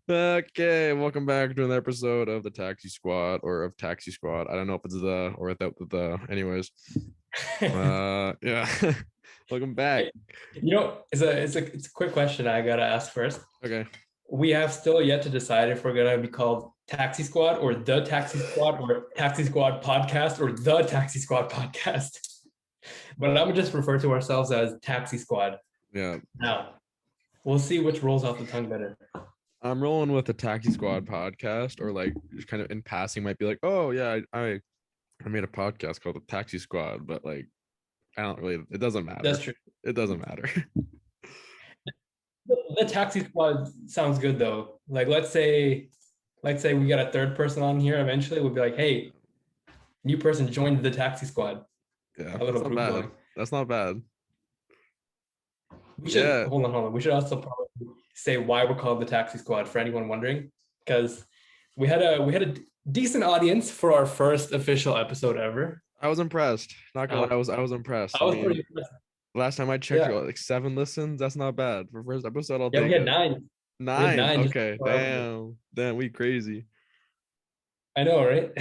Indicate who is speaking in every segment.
Speaker 1: Okay, welcome back to another episode of the Taxi Squad or of Taxi Squad. I don't know if it's the or without the. Anyways, yeah. Welcome back.
Speaker 2: It's a quick question I gotta ask first.
Speaker 1: Okay.
Speaker 2: We have still yet to decide if we're gonna be called Taxi Squad or the Taxi Squad or Taxi Squad Podcast or the Taxi Squad Podcast. But I'm gonna just refer to ourselves as Taxi Squad.
Speaker 1: Yeah.
Speaker 2: Now, we'll see which rolls off the tongue better.
Speaker 1: I'm rolling with the Taxi Squad podcast, or like just kind of in passing might be like, oh yeah, I made a podcast called the Taxi Squad, but like I don't really. It doesn't matter.
Speaker 2: That's true.
Speaker 1: It doesn't matter.
Speaker 2: The Taxi Squad sounds good though. Like let's say we got a third person on here eventually. We'll be like, hey, new person joined the Taxi Squad.
Speaker 1: Yeah,
Speaker 2: A little
Speaker 1: that's not
Speaker 2: group
Speaker 1: bad.
Speaker 2: going.
Speaker 1: That's not bad.
Speaker 2: We should hold on. We should also probably say why we're called the Taxi Squad for anyone wondering, because we had a decent audience for our first official episode ever.
Speaker 1: I was impressed. Not gonna lie, I was impressed.
Speaker 2: I was pretty impressed.
Speaker 1: Last time I checked, like 7 listens. That's not bad for first episode. I'll take
Speaker 2: we had
Speaker 1: it.
Speaker 2: 9.
Speaker 1: 9. Okay. Damn, we crazy.
Speaker 2: I know, right?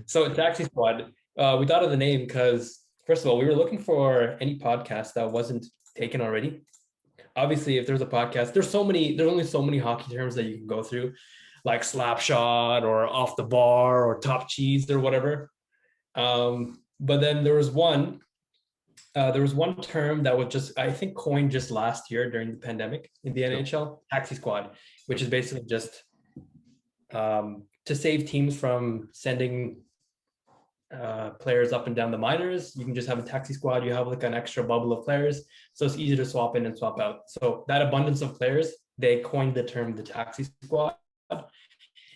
Speaker 2: So Taxi Squad. We thought of the name because first of all, we were looking for any podcast that wasn't taken already. Obviously, if there's a podcast, there's only so many hockey terms that you can go through, like slap shot or off the bar or top cheese or whatever. But then there was one term that was just, I think, coined just last year during the pandemic in the NHL, Taxi Squad, which is basically just to save teams from sending players up and down the minors. You can just have a taxi squad. You have like an extra bubble of players, so it's easy to swap in and swap out. So that abundance of players, they coined the term the Taxi Squad.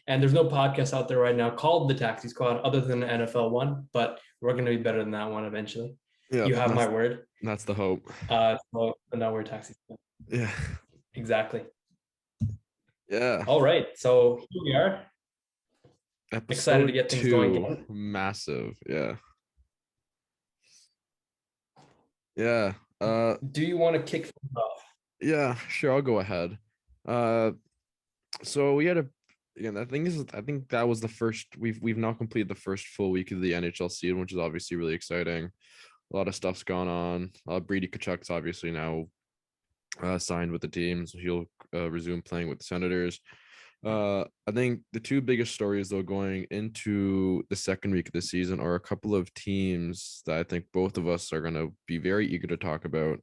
Speaker 2: And there's no podcast out there right now called the Taxi Squad other than the NFL one, but we're going to be better than that one eventually. Yeah, you have my word.
Speaker 1: That's the hope.
Speaker 2: So now we're Taxi Squad.
Speaker 1: Yeah,
Speaker 2: exactly.
Speaker 1: Yeah.
Speaker 2: All right, so here we are.
Speaker 1: Episode
Speaker 2: excited to get things going again.
Speaker 1: Massive. Yeah.
Speaker 2: Do you want to kick things off?
Speaker 1: Yeah, sure, I'll go ahead. So we had I think that was the first. We've now completed the first full week of the NHL season, which is obviously really exciting. A lot of stuff's gone on. Brady Tkachuk's obviously now signed with the team, so he'll resume playing with the Senators. I think the two biggest stories though going into the second week of the season are a couple of teams that I think both of us are going to be very eager to talk about.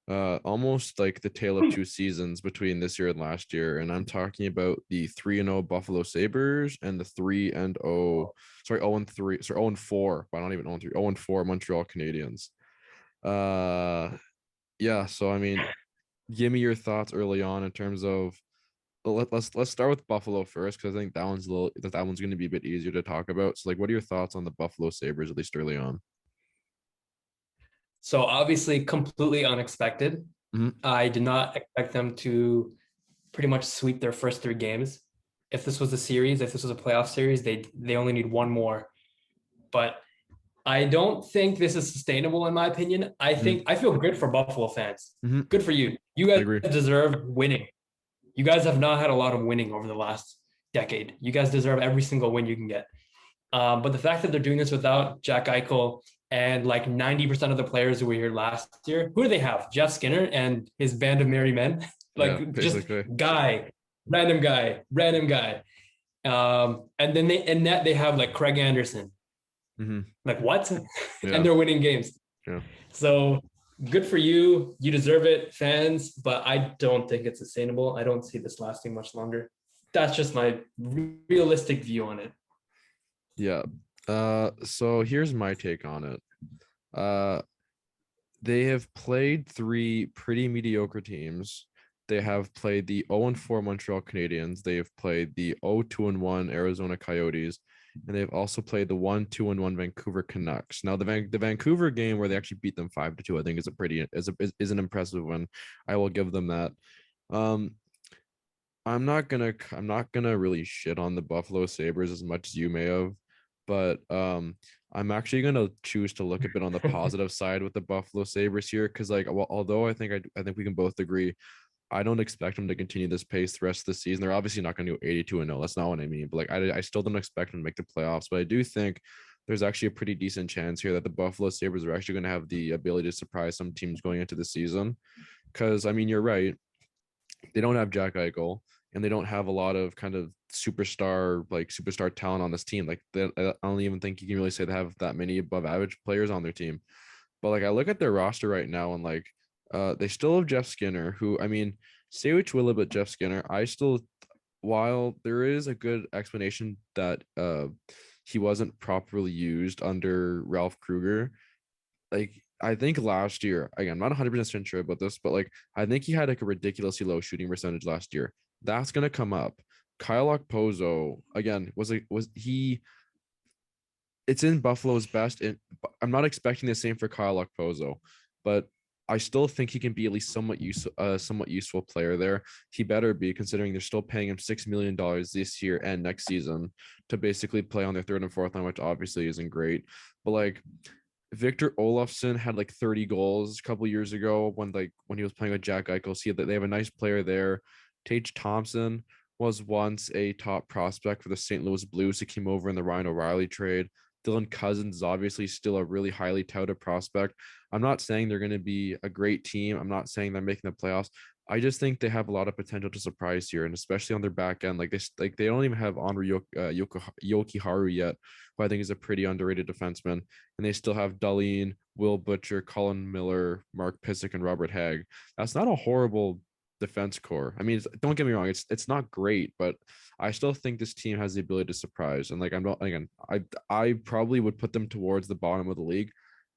Speaker 1: Almost like the tale of two seasons between this year and last year, and I'm talking about the 3-0 Buffalo Sabres and the 0-4. But not even 0-3, 0-4 Montreal Canadiens. Yeah. So I mean, give me your thoughts early on in terms of. Let's start with Buffalo first, because I think that one's going to be a bit easier to talk about. So, like, what are your thoughts on the Buffalo Sabres, at least early on?
Speaker 2: So obviously, completely unexpected.
Speaker 1: Mm-hmm.
Speaker 2: I did not expect them to pretty much sweep their first 3 games. If this was a series, if this was a playoff series, they only need one more. But I don't think this is sustainable, in my opinion. I feel good for Buffalo fans.
Speaker 1: Mm-hmm.
Speaker 2: Good for you. You guys deserve winning. You guys have not had a lot of winning over the last decade. You guys deserve every single win you can get. But the fact that they're doing this without Jack Eichel and like 90% of the players who were here last year, who do they have? Jeff Skinner and his band of merry men. Just random guy. And then they have like Craig Anderson.
Speaker 1: Mm-hmm.
Speaker 2: Like what? Yeah. And they're winning games.
Speaker 1: Yeah.
Speaker 2: So good for you. You deserve it, fans, but I don't think it's sustainable. I don't see this lasting much longer. That's just my realistic view on it.
Speaker 1: Yeah. So here's my take on it. They have played 3 pretty mediocre teams. They have played the 0-4 Montreal Canadiens. They have played the 0-2-1 Arizona Coyotes. And they've also played the 1-2-1 Vancouver Canucks. Now, the Vancouver game where they actually beat them 5-2, I think is an impressive one. I will give them that. I'm not gonna really shit on the Buffalo Sabres as much as you may have, but I'm actually gonna choose to look a bit on the positive side with the Buffalo Sabres here, because although I think we can both agree, I don't expect them to continue this pace the rest of the season. They're obviously not going to go 82-0. That's not what I mean. But like, I still don't expect them to make the playoffs. But I do think there's actually a pretty decent chance here that the Buffalo Sabres are actually going to have the ability to surprise some teams going into the season. Because I mean, you're right. They don't have Jack Eichel, and they don't have a lot of kind of superstar talent on this team. Like, I don't even think you can really say they have that many above average players on their team. But like, I look at their roster right now, and like, they still have Jeff Skinner, who, I mean, say what you will about Jeff Skinner, while there is a good explanation that he wasn't properly used under Ralph Kruger, like, I think last year, again, I'm not 100% sure about this, but like, I think he had like a ridiculously low shooting percentage last year. That's gonna come up. Kyle Okposo, again, was he? It's in Buffalo's best. I'm not expecting the same for Kyle Okposo, but I still think he can be at least somewhat useful player there. He better be, considering they're still paying him $6 million this year and next season to basically play on their third and fourth line, which obviously isn't great. But like, Victor Olofsson had like 30 goals a couple years ago when he was playing with Jack Eichel. See that they have a nice player there. Tage Thompson was once a top prospect for the St. Louis Blues. He came over in the Ryan O'Reilly trade. Dylan Cousins is obviously still a really highly touted prospect. I'm not saying they're going to be a great team. I'm not saying they're making the playoffs. I just think they have a lot of potential to surprise here, and especially on their back end. Like, they don't even have Henri Yokiharu yet, who I think is a pretty underrated defenseman, and they still have Dahlin, Will Butcher, Colin Miller, Mark Pysyk, and Robert Hagg. That's not a horrible defense core. I mean, don't get me wrong, it's not great, but I still think this team has the ability to surprise. And like, I'm not, again, I probably would put them towards the bottom of the league.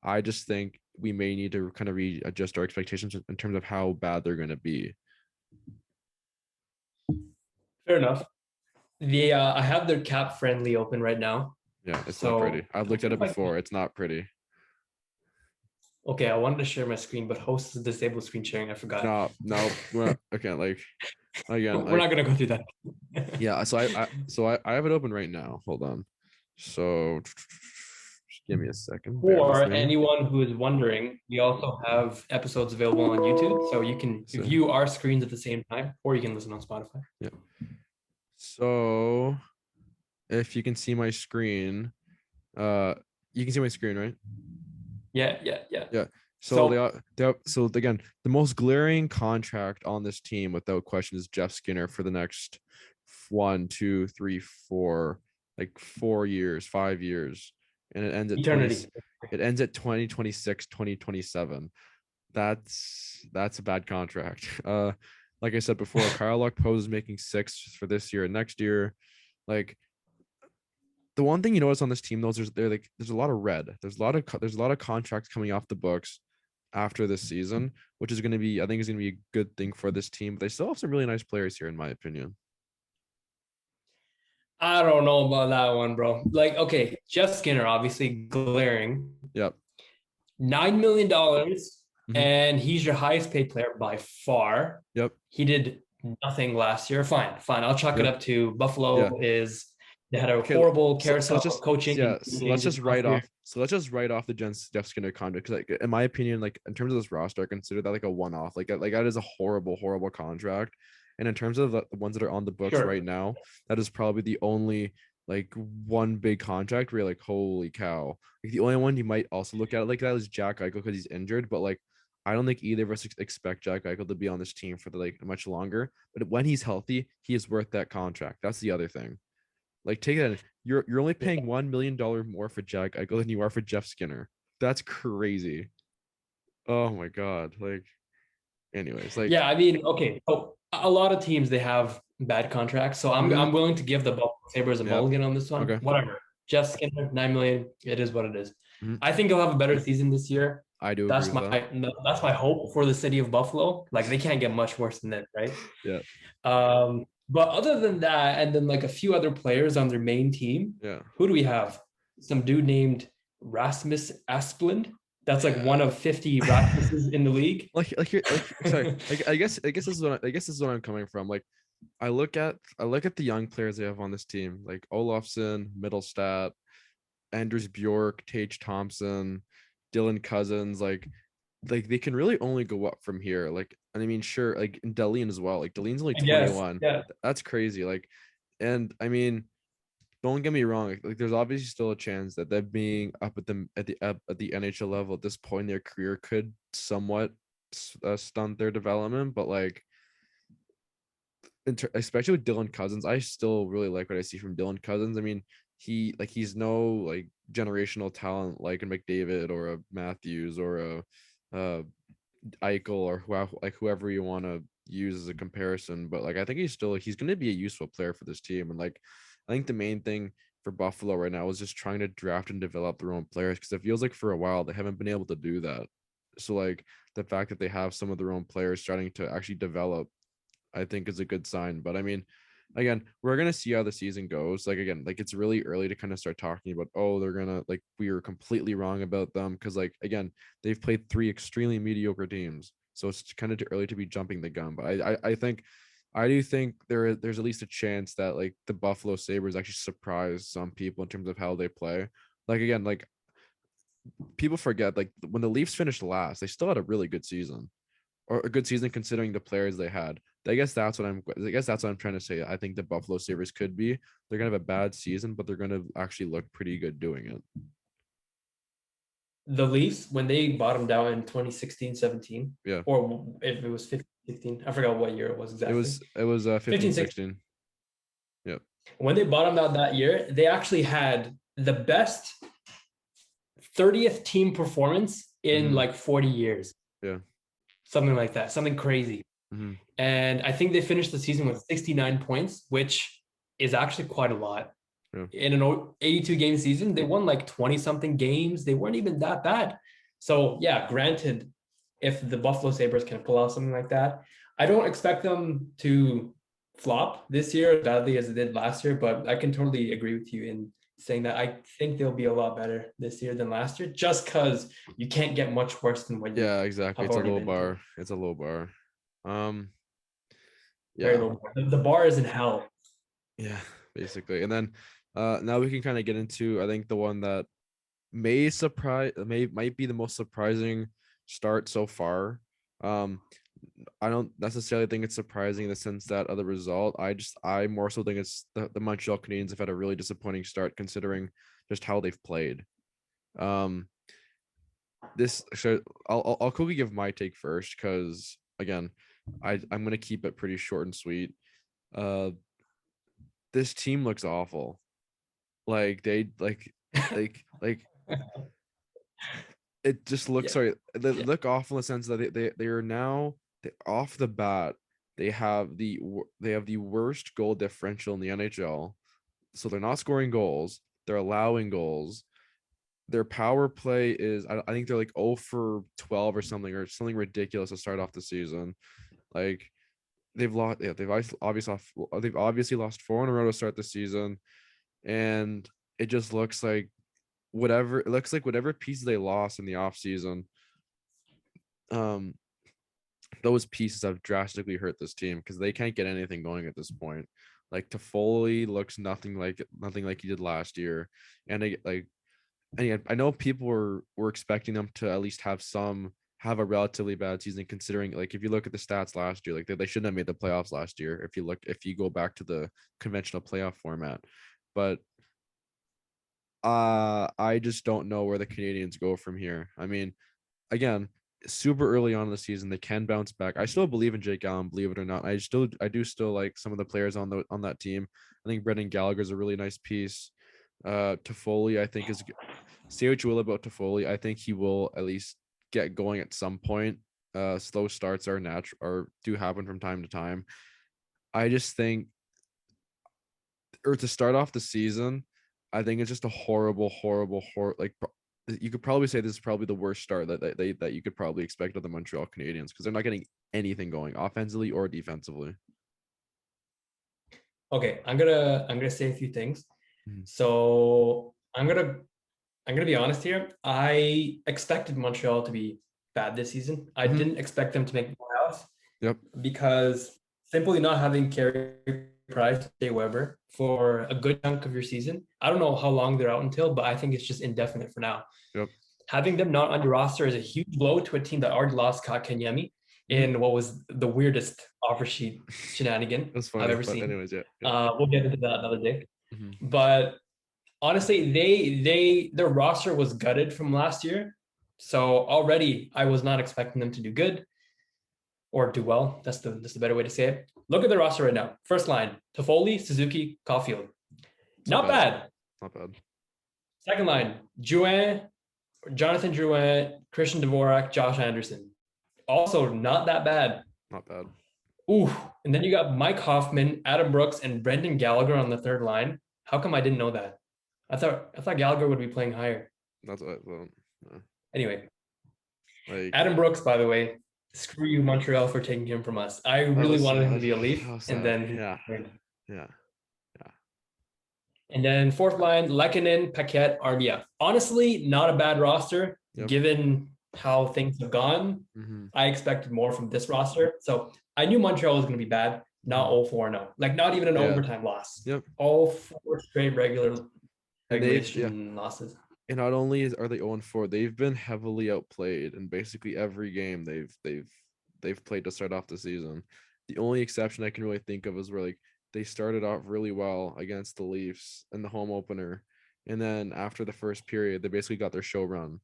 Speaker 1: I just think we may need to kind of readjust our expectations in terms of how bad they're going to be.
Speaker 2: Fair enough. I have their cap friendly open right now.
Speaker 1: Yeah, it's not pretty. I've looked at it before. It's not pretty.
Speaker 2: Okay, I wanted to share my screen, but host is disabled screen sharing. I forgot.
Speaker 1: No. Okay, like, again,
Speaker 2: we're not gonna go through that.
Speaker 1: Yeah, so I have it open right now. Hold on. So just give me a second.
Speaker 2: For anyone who is wondering, we also have episodes available on YouTube, so you can view our screens at the same time, or you can listen on Spotify.
Speaker 1: Yeah. So if you can see my screen, you can see my screen, right?
Speaker 2: Yeah.
Speaker 1: So again, the most glaring contract on this team, without question, is Jeff Skinner for the next 1, 2, 3, 4, like 4 years, 5 years, and it ends at
Speaker 2: eternity.
Speaker 1: It ends at 2026, 2027. That's a bad contract. Like I said before, Kyle Okposo is making 6 for this year and next year. Like, the one thing you notice on this team, though, is there's a lot of red. There's a lot of contracts coming off the books after this season, which is going to be, I think, is going to be a good thing for this team. But they still have some really nice players here, in my opinion.
Speaker 2: I don't know about that one, bro. Like, okay, Jeff Skinner, obviously glaring.
Speaker 1: Yep.
Speaker 2: $9 million, and he's your highest paid player by far.
Speaker 1: Yep.
Speaker 2: He did nothing last year. Fine. I'll chalk it up to Buffalo is. They had a horrible carousel coaching.
Speaker 1: Yeah, so let's just write off the Jeff Skinner contract, because, like, in my opinion, like, in terms of this roster, I consider that like a one-off. Like that is a horrible contract. And in terms of the ones that are on the books right now, that is probably the only like one big contract where you're like, holy cow. Like, the only one you might also look at it like that is Jack Eichel, because he's injured. But like, I don't think either of us expect Jack Eichel to be on this team for like much longer. But when he's healthy, he is worth that contract. That's the other thing. Like, take that. You're only paying $1 million more for Jack Eichel than you are for Jeff Skinner. That's crazy. Oh my god. Like, anyways, like,
Speaker 2: yeah, I mean, okay. So a lot of teams, they have bad contracts. So I'm willing to give the Buffalo Sabres a mulligan on this one. Okay. Whatever. Jeff Skinner, $9 million. It is what it is. I think he'll have a better season this year.
Speaker 1: I do.
Speaker 2: That's my hope for the city of Buffalo. Like, they can't get much worse than that, right?
Speaker 1: Yeah.
Speaker 2: But other than that, and then like a few other players on their main team, who do we have? Some dude named Rasmus Asplund. That's like one of 50 Rasmuses in the league.
Speaker 1: Sorry. I guess this is what I'm coming from. Like, I look at the young players they have on this team, like Olofsson, Middlestat, Anders Bjork, Tage Thompson, Dylan Cousins. Like, like they can really only go up from here. Like, and I mean, sure, like in Dahlin as well. Like Dahlin's only
Speaker 2: Yes,
Speaker 1: 21.
Speaker 2: yeah.
Speaker 1: That's crazy. Like, and I mean, don't get me wrong. Like there's obviously still a chance that them being up at the NHL level at this point in their career could somewhat stunt their development. But like, especially with Dylan Cousins, I still really like what I see from Dylan Cousins. I mean, he's no like generational talent like a McDavid or a Matthews or a Eichel or whoever you want to use as a comparison. But like I think he's going to be a useful player for this team. And like I think the main thing for Buffalo right now is just trying to draft and develop their own players, because it feels like for a while they haven't been able to do that. So like the fact that they have some of their own players starting to actually develop, I think is a good sign. But I mean, again, we're gonna see how the season goes. Like again, like it's really early to kind of start talking about, oh, they're gonna, like, we were completely wrong about them, because like again, they've played three extremely mediocre teams, so it's kind of too early to be jumping the gun. But I think I do think there's at least a chance that like the Buffalo Sabres actually surprise some people in terms of how they play. Like again, like people forget, like when the Leafs finished last, they still had a really good season, or a good season considering the players they had. I guess that's what I'm trying to say. I think the Buffalo Sabres could be. They're gonna have a bad season, but they're gonna actually look pretty good doing it.
Speaker 2: The Leafs, when they bottomed out in 2016-17,
Speaker 1: Yeah.
Speaker 2: or if it was 15-16, I forgot what year it was
Speaker 1: It
Speaker 2: exactly.
Speaker 1: was it was 15, 16. Yeah.
Speaker 2: When they bottomed out that year, they actually had the best 30th team performance in like 40 years.
Speaker 1: Yeah.
Speaker 2: Something like that, something crazy. And I think they finished the season with 69 points, which is actually quite a lot.
Speaker 1: Yeah.
Speaker 2: In an 82 game season, they won like 20 something games. They weren't even that bad. So yeah, granted, if the Buffalo Sabres can pull out something like that, I don't expect them to flop this year as badly as they did last year, but I can totally agree with you in saying that I think they'll be a lot better this year than last year, just because you can't get much worse than what you
Speaker 1: Yeah, exactly.
Speaker 2: have
Speaker 1: It's a
Speaker 2: already
Speaker 1: low
Speaker 2: been through.
Speaker 1: bar. It's a low bar.
Speaker 2: Very
Speaker 1: Yeah.
Speaker 2: low bar. The bar is in hell.
Speaker 1: Yeah, basically. And then now we can kind of get into, I think, the one that might be the most surprising start so far. I don't necessarily think it's surprising in the sense that of the result. I more so think it's the Montreal Canadiens have had a really disappointing start considering just how they've played. This so I'll quickly give my take first, because again, I'm gonna keep it pretty short and sweet. This team looks awful. Like they like it just looks,
Speaker 2: Yeah.
Speaker 1: sorry, they
Speaker 2: Yeah.
Speaker 1: look awful in the sense that they are now, off the bat, they have the worst goal differential in the NHL. So they're not scoring goals, they're allowing goals. Their power play is, I think they're like 0 for 12 or something ridiculous to start off the season. Like they've lost, yeah, they've obviously lost 4 in a row to start the season, and it just looks like whatever pieces they lost in the offseason, um those pieces have drastically hurt this team, because they can't get anything going at this point. Like Toffoli looks nothing like he did last year. And I know people were expecting them to at least have a relatively bad season, considering, like, if you look at the stats last year, like they shouldn't have made the playoffs last year if you go back to the conventional playoff format. But I just don't know where the Canadians go from here. I mean, again, super early on in the season, they can bounce back. I still believe in Jake Allen, believe it or not. I do still like some of the players on that team. I think Brendan Gallagher is a really nice piece. Toffoli, I think, is, say what you will about Toffoli, I think he will at least get going at some point. Slow starts are natural, or do happen from time to time. I just think, or to start off the season, I think it's just a horrible, like, you could probably say this is probably the worst start that you could probably expect of the Montreal Canadiens, because they're not getting anything going offensively or defensively.
Speaker 2: Okay, I'm gonna say a few things.
Speaker 1: Mhm.
Speaker 2: So I'm gonna be honest here. I expected Montreal to be bad this season. I
Speaker 1: Mhm.
Speaker 2: didn't expect them to make the playoffs
Speaker 1: Yep.
Speaker 2: because simply not having Carey Price, Jay Weber for a good chunk of your season. I don't know how long they're out until, but I think it's just indefinite for now.
Speaker 1: Yep.
Speaker 2: having them not on your roster is a huge blow to a team that already lost Kotkaniemi in what was the weirdest offer sheet shenanigan
Speaker 1: That's
Speaker 2: I've
Speaker 1: funny.
Speaker 2: ever
Speaker 1: But
Speaker 2: seen.
Speaker 1: anyways, yeah.
Speaker 2: We'll get into that another day.
Speaker 1: Mm-hmm.
Speaker 2: But honestly, their roster was gutted from last year. So already I was not expecting them to do good or do well. That's the better way to say it. Look at the roster right now. First line, Toffoli, Suzuki, Caulfield. Not bad.
Speaker 1: Not bad.
Speaker 2: Second line, Jonathan Drouin, Christian Dvorak, Josh Anderson. Also not that bad.
Speaker 1: Not bad.
Speaker 2: Ooh, and then you got Mike Hoffman, Adam Brooks, and Brendan Gallagher on the third line. How come I didn't know that? I thought Gallagher would be playing higher.
Speaker 1: That's what. Well,
Speaker 2: Anyway,
Speaker 1: like
Speaker 2: Adam Brooks, by the way, screw you, Montreal, for taking him from us. I really wanted him to be a Leaf, and then
Speaker 1: yeah.
Speaker 2: And then fourth line, Lehkonen, Paquette, Armia. Honestly, not a bad roster given how things have gone.
Speaker 1: Mm-hmm.
Speaker 2: I expected more from this roster, so I knew Montreal was going to be bad. Not 0-4-0, like not even an overtime loss.
Speaker 1: Yep.
Speaker 2: All 4 straight regulation losses.
Speaker 1: And not only are they 0-4, they've been heavily outplayed in basically every game they've played to start off the season. The only exception I can really think of is where like they started off really well against the Leafs in the home opener, and then after the first period, they basically got their show run.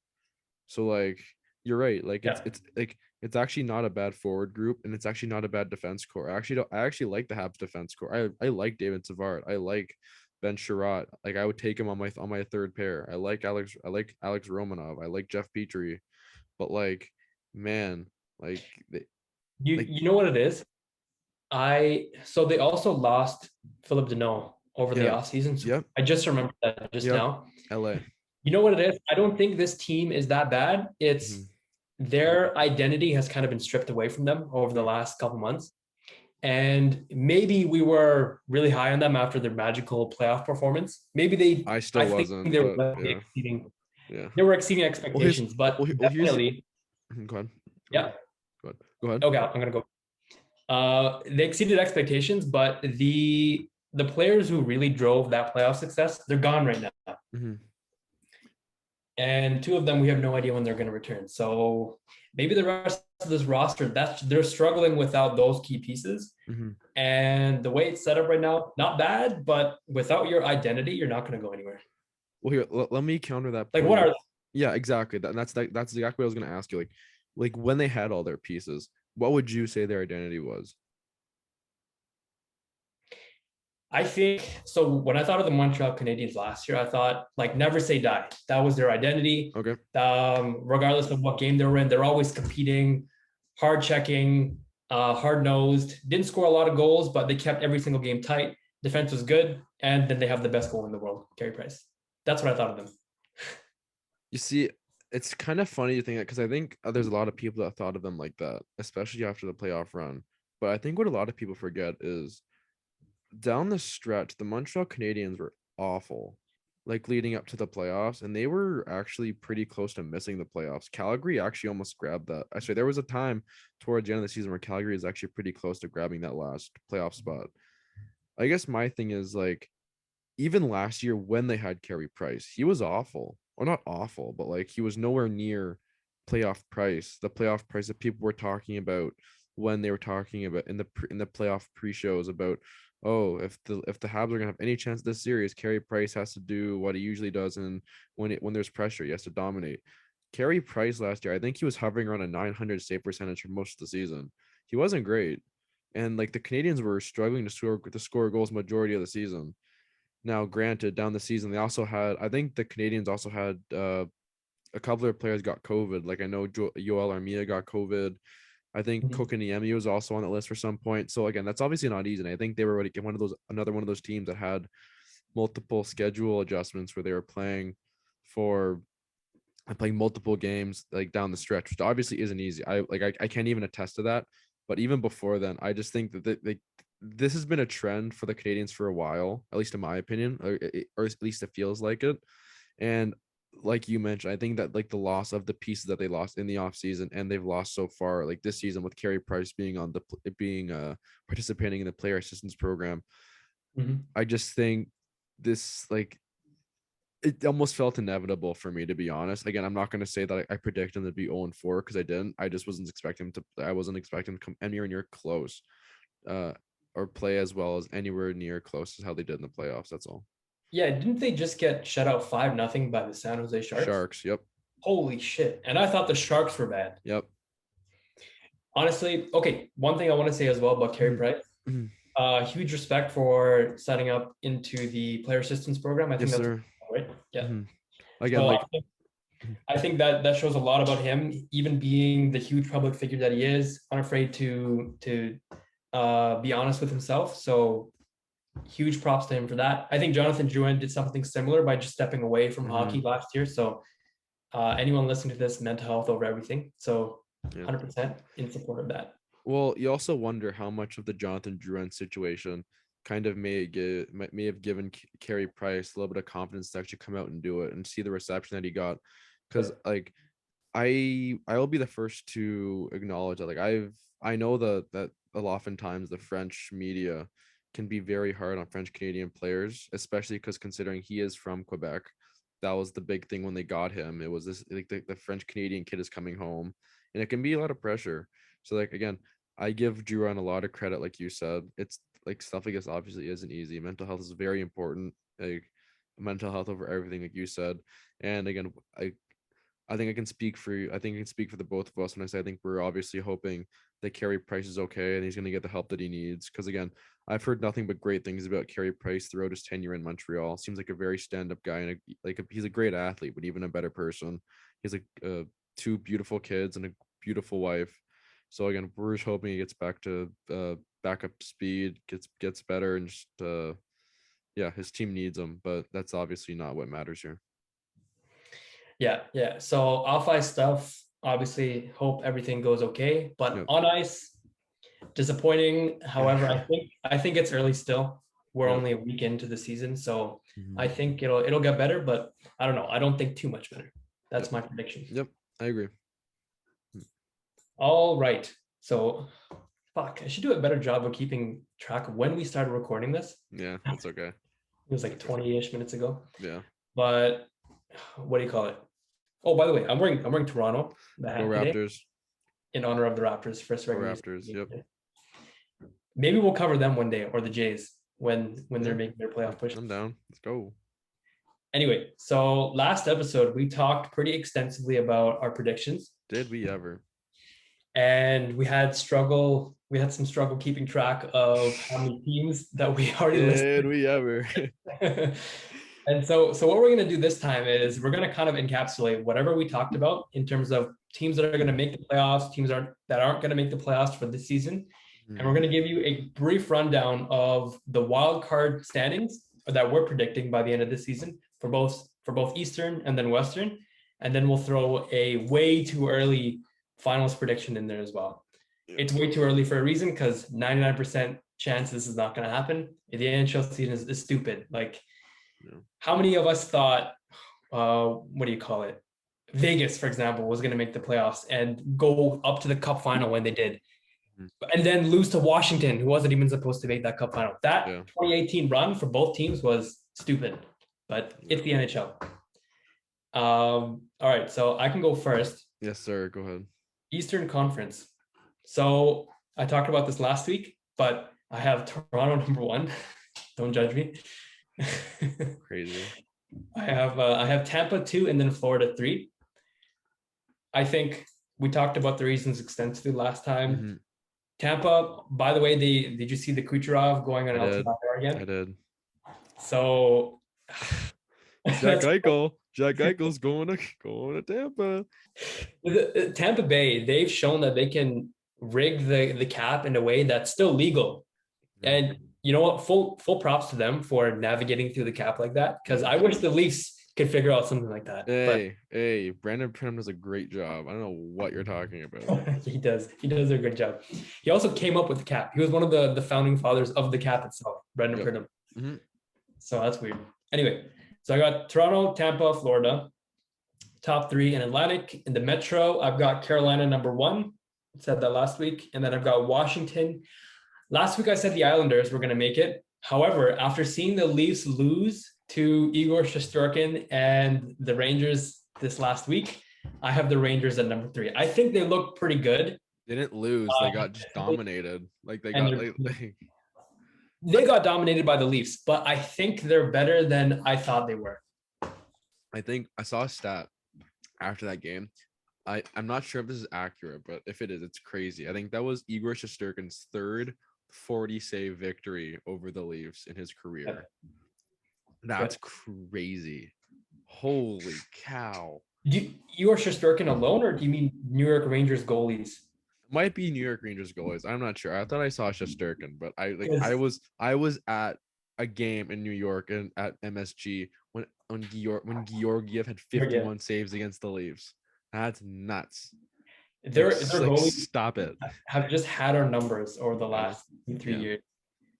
Speaker 1: So like you're right, like it's actually not a bad forward group, and it's actually not a bad defense core. I actually like the Habs defense core. I like David Savard. I like Ben Sherratt. Like I would take him on my third pair. I like Alex Romanov. I like Jeff Petrie. But like, man, like
Speaker 2: you know what it is? So they also lost Philip Deneau over the offseason. So I just remembered that just now.
Speaker 1: LA.
Speaker 2: You know what it is? I don't think this team is that bad. It's their identity has kind of been stripped away from them over the last couple months. And maybe we were really high on them after their magical playoff performance. Maybe they
Speaker 1: wasn't.
Speaker 2: They were exceeding. They were exceeding expectations, but definitely.
Speaker 1: Go ahead.
Speaker 2: Yeah.
Speaker 1: Go ahead.
Speaker 2: Okay, I'm gonna go. They exceeded expectations, but the players who really drove that playoff success, they're gone right now.
Speaker 1: Mm-hmm.
Speaker 2: And 2 of them, we have no idea when they're going to return. So maybe the rest of this roster, they're struggling without those key pieces.
Speaker 1: Mm-hmm.
Speaker 2: And the way it's set up right now, not bad, but without your identity, you're not going to go anywhere.
Speaker 1: Well, here, let me counter that.
Speaker 2: Like, what are?
Speaker 1: Yeah, exactly. That's exactly what I was going to ask you. Like when they had all their pieces, what would you say their identity was?
Speaker 2: I think so. When I thought of the Montreal Canadiens last year, I thought like never say die. That was their identity.
Speaker 1: Okay.
Speaker 2: Regardless of what game they were in, they're always competing, hard checking, hard nosed. Didn't score a lot of goals, but they kept every single game tight. Defense was good, and then they have the best goal in the world, Carey Price. That's what I thought of them.
Speaker 1: You see, it's kind of funny to think that because I think there's a lot of people that thought of them like that, especially after the playoff run. But I think what a lot of people forget is down the stretch, the Montreal Canadiens were awful, like leading up to the playoffs, and they were actually pretty close to missing the playoffs. Calgary actually almost grabbed that. I say there was a time towards the end of the season where Calgary is actually pretty close to grabbing that last playoff spot. I guess my thing is like, even last year when they had Carey Price, he was awful. Or not awful, but like he was nowhere near playoff price. The playoff price that people were talking about when they were talking about in the playoff pre-shows about, oh, if the Habs are gonna have any chance this series, Carey Price has to do what he usually does, and when there's pressure, he has to dominate. Carey Price last year, I think he was hovering around a 900 save percentage for most of the season. He wasn't great, and like the Canadiens were struggling to score goals majority of the season. Now, granted, down the season, they also had, I think the Canadiens also had a couple of players got COVID. Like I know Yoel Armia got COVID. I think Kotkaniemi was also on the list for some point. So again, that's obviously not easy. And I think they were already another one of those teams that had multiple schedule adjustments where they were playing multiple games like down the stretch, which obviously isn't easy. I can't even attest to that. But even before then, I just think that this has been a trend for the Canadiens for a while, at least in my opinion, or at least it feels like it. And like you mentioned, I think that like the loss of the pieces that they lost in the offseason and they've lost so far, like this season with Carey Price being participating in the player assistance program, I just think this like it almost felt inevitable for me, to be honest. Again, I'm not going to say that I predicted them to be 0-4 because I didn't. I just wasn't expecting them to. I wasn't expecting them to come anywhere near close, uh, or play as well as anywhere near close as how they did in the playoffs. That's all.
Speaker 2: Yeah, didn't they just get shut out 5-0 by the San Jose Sharks?
Speaker 1: Sharks. Yep.
Speaker 2: Holy shit! And I thought the Sharks were bad.
Speaker 1: Yep.
Speaker 2: Honestly, okay. One thing I want to say as well about Carey Price. Huge respect for setting up into the player assistance program. I think
Speaker 1: Yes,
Speaker 2: that's
Speaker 1: sir.
Speaker 2: right. Yeah.
Speaker 1: Again,
Speaker 2: So
Speaker 1: like
Speaker 2: I think that shows a lot about him, even being the huge public figure that he is, unafraid to be honest with himself. So huge props to him for that. I think Jonathan Drouin did something similar by just stepping away from hockey last year. So anyone listening to this, mental health over everything. So 100% in support of that.
Speaker 1: Well, you also wonder how much of the Jonathan Drouin situation kind of may have given Carey Price a little bit of confidence to actually come out and do it and see the reception that he got. Because like I will be the first to acknowledge that I know that oftentimes the French media can be very hard on French Canadian players, especially because considering he is from Quebec. That was the big thing when they got him. It was this like the French Canadian kid is coming home, and it can be a lot of pressure. So like again, I give Drouin a lot of credit, like you said. It's like stuff like this obviously isn't easy. Mental health is very important. Like mental health over everything, like you said. And again, I think I can speak for you. I think I can speak for the both of us when I say I think we're obviously hoping that Carey Price is okay and he's going to get the help that he needs. Because again, I've heard nothing but great things about Carey Price throughout his tenure in Montreal. Seems like a very stand-up guy and he's a great athlete, but even a better person. He's like two beautiful kids and a beautiful wife. So again, we're just hoping he gets back up to speed, gets better, and just yeah, his team needs him, but that's obviously not what matters here.
Speaker 2: Yeah. So off ice stuff, obviously hope everything goes okay. But on ice, disappointing. However, I think it's early still. We're only a week into the season, so I think it'll get better, but I don't know. I don't think too much better. That's my prediction.
Speaker 1: Yep, I agree.
Speaker 2: All right. So fuck, I should do a better job of keeping track of when we started recording this.
Speaker 1: Yeah, that's okay.
Speaker 2: It was like 20-ish minutes ago.
Speaker 1: Yeah.
Speaker 2: But what do you call it? Oh, by the way, I'm wearing Toronto, the hat today,
Speaker 1: Raptors.
Speaker 2: in honor of the Raptors first regular
Speaker 1: Raptors.
Speaker 2: season.
Speaker 1: Yep.
Speaker 2: Maybe we'll cover them one day, or the Jays when they're making their playoff push.
Speaker 1: I'm down. Let's go.
Speaker 2: Anyway, so last episode we talked pretty extensively about our predictions.
Speaker 1: Did we ever?
Speaker 2: And we had some struggle keeping track of how many teams that we already listed.
Speaker 1: Did we ever?
Speaker 2: And so what we're going to do this time is we're going to kind of encapsulate whatever we talked about in terms of teams that are going to make the playoffs, teams that aren't going to make the playoffs for this season. And we're going to give you a brief rundown of the wild card standings that we're predicting by the end of the season for both Eastern and then Western. And then we'll throw a way too early finals prediction in there as well. It's way too early for a reason, because 99% chance this is not going to happen. The NHL season is stupid. Like, how many of us thought, what do you call it? Vegas, for example, was going to make the playoffs and go up to the cup final when they did, and then lose to Washington, who wasn't even supposed to make that cup final. That 2018 run for both teams was stupid, but it's the NHL. All right, so I can go first.
Speaker 1: Yes, sir. Go ahead.
Speaker 2: Eastern Conference. So I talked about this last week, but I have Toronto number 1. Don't judge me.
Speaker 1: Crazy.
Speaker 2: I have Tampa 2 and then Florida 3. I think we talked about the reasons extensively last time. Tampa, by the way, did you see the Kucherov going on LTIR again?
Speaker 1: I did.
Speaker 2: So
Speaker 1: Jack Eichel's going to Tampa.
Speaker 2: Tampa Bay, they've shown that they can rig the cap in a way that's still legal. And you know what? Full props to them for navigating through the cap like that, because I wish the Leafs could figure out something like that.
Speaker 1: Hey, Brandon Prim does a great job. I don't know what you're talking about.
Speaker 2: He does a good job. He also came up with the cap. He was one of the founding fathers of the cap itself, Brandon Pridham. So that's weird. Anyway, so I got Toronto, Tampa, Florida, top 3 in Atlantic. In the Metro, I've got Carolina number 1. I said that last week. And then I've got Washington. Last week, I said the Islanders were going to make it. However, after seeing the Leafs lose to Igor Shesterkin and the Rangers this last week. I have the Rangers at number 3. I think they look pretty good.
Speaker 1: They didn't lose. They got just dominated. Like they got
Speaker 2: they got dominated by the Leafs, but I think they're better than I thought they were.
Speaker 1: I think I saw a stat after that game. I'm not sure if this is accurate, but if it is, it's crazy. I think that was Igor Shesterkin's third 40 save victory over the Leafs in his career. That's crazy. Holy cow.
Speaker 2: Igor Shesterkin alone, or do you mean New York Rangers goalies?
Speaker 1: Might be New York Rangers goalies. I'm not sure. I thought I saw Shesterkin, but I was at a game in New York and at MSG when Georgiev had 51 saves against the Leafs. That's nuts.
Speaker 2: Their goalies
Speaker 1: stop it.
Speaker 2: Have just had our numbers over the last 3 years,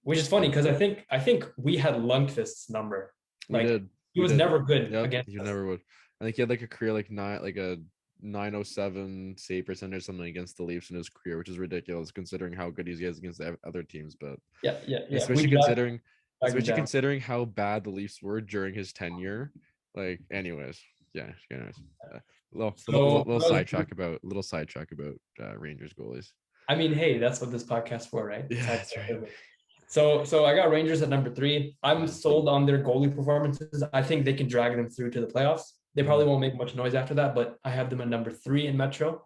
Speaker 2: which is funny because I think we had Lundqvist's number. Like he was never good against us.
Speaker 1: Never would. I think he had like a career like a 907 save percentage or something against the Leafs in his career, which is ridiculous considering how good he is against the other teams. But especially considering how bad the Leafs were during his tenure. Like, anyways. Little sidetrack about Rangers goalies.
Speaker 2: I mean, hey, that's what this podcast's for, right?
Speaker 1: Yeah, that's right.
Speaker 2: So I got Rangers at number 3. I'm sold on their goalie performances. I think they can drag them through to the playoffs. They probably won't make much noise after that, but I have them at number 3 in Metro.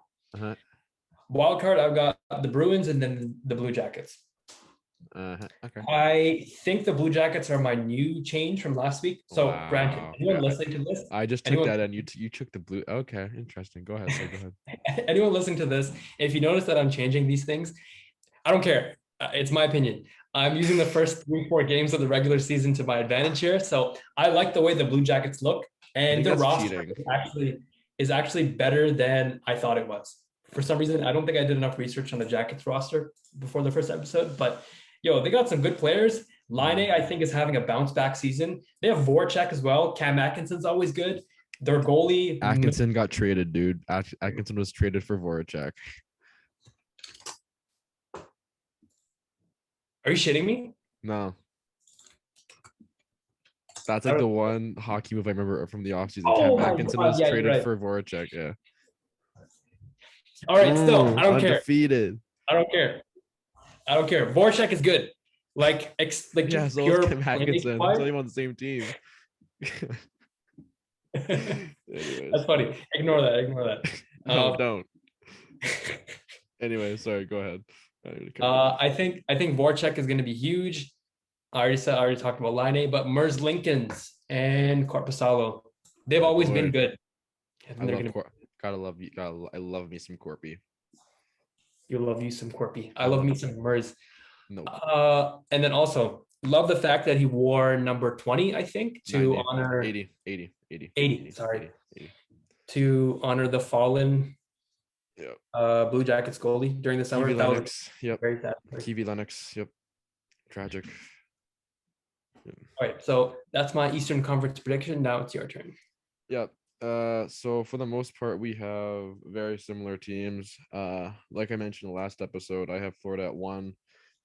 Speaker 2: Wild card, I've got the Bruins and then the Blue Jackets.
Speaker 1: Okay.
Speaker 2: I think the Blue Jackets are my new change from last week. So, granted, anyone listening to this?
Speaker 1: I just took that and you took the blue. Okay, interesting. Go ahead. Go
Speaker 2: ahead. Anyone listening to this, if you notice that I'm changing these things, I don't care. It's my opinion. I'm using the first 3-4 games of the regular season to my advantage here. So I like the way the Blue Jackets look, and the roster is actually better than I thought it was. For some reason, I don't think I did enough research on the Jackets roster before the first episode, but they got some good players. Line, I think, is having a bounce back season. They have Voracek as well. Cam Atkinson's always good. Their goalie
Speaker 1: Atkinson got traded, dude. Atkinson was traded for Voracek.
Speaker 2: Are you shitting me?
Speaker 1: No. That's like the one hockey move I remember from the offseason. Cam Atkinson was traded for Voracek. Yeah.
Speaker 2: All right, still, I don't care.
Speaker 1: Undefeated.
Speaker 2: I don't care. Voracek is good.
Speaker 1: Yeah, so pure Cam Atkinson. It's not even on the same team.
Speaker 2: That's funny. Ignore that.
Speaker 1: No, don't. Anyway, sorry. Go ahead.
Speaker 2: I think Voracek is going to be huge. I already talked about Line, but Mers Lincolns and Korpisalo, they've always been good.
Speaker 1: I love me some Corpy.
Speaker 2: You love you some Corpy. I love me some Mers.
Speaker 1: No.
Speaker 2: And then also love the fact that he wore number 20, I think, to
Speaker 1: 90,
Speaker 2: honor
Speaker 1: 80.
Speaker 2: Sorry. 80. To honor the fallen Blue Jackets goalie during the summer.
Speaker 1: TV Lennox. Yep.
Speaker 2: Very sad.
Speaker 1: TV Lennox. Yep. Tragic.
Speaker 2: Yep. All right. So that's my Eastern Conference prediction. Now it's your turn.
Speaker 1: Yep. So for the most part, we have very similar teams. Like I mentioned in the last episode, I have Florida at 1,